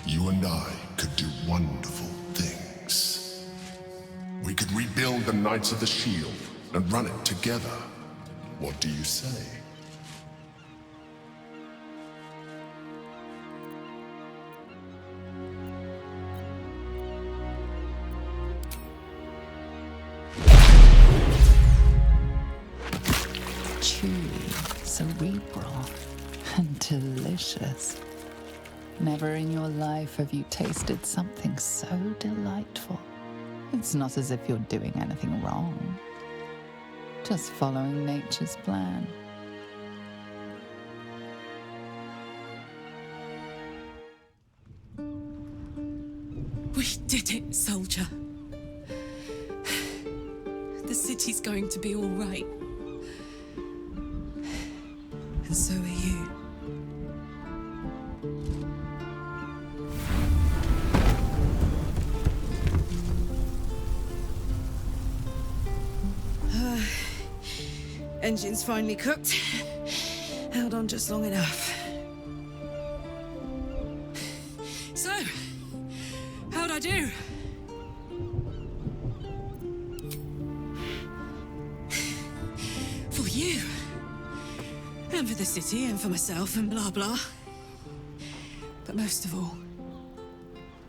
You and I could do wonderful things. We could rebuild the Knights of the Shield and run it together. What do you say? Chewy, cerebral, and delicious. Never in your life have you tasted something so delightful. It's not as if you're doing anything wrong. Just following nature's plan. We did it, soldier. The city's going to be all right. And so are you. Engine's finally cooked. Held on just long enough. So, how'd I do? For you. And for the city, and for myself, and blah blah. But most of all,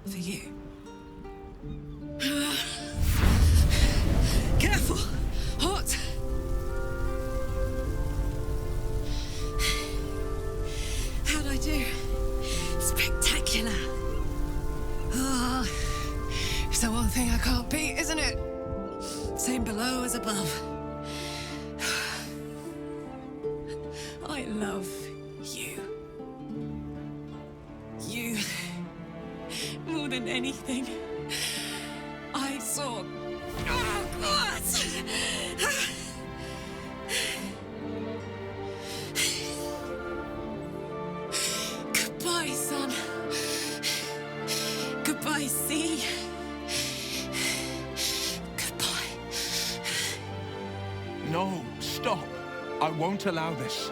for you. Careful! Hot! How'd I do? Spectacular! Ah, it's the one thing I can't beat, isn't it? Same below as above. I love you. You. More than anything. I saw... Oh, God! Goodbye, son. Goodbye, sea. Goodbye. No, stop. I won't allow this.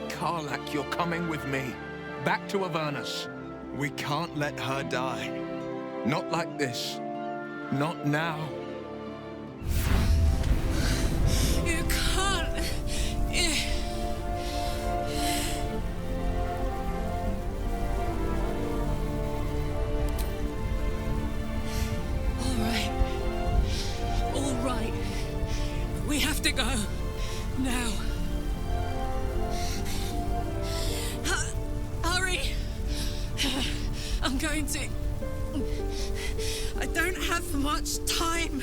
Karlach, you're coming with me. Back to Avernus. We can't let her die. Not like this. Not now. You can't. All right. We have to go. Now. Hurry. I'm going to... I don't have much time.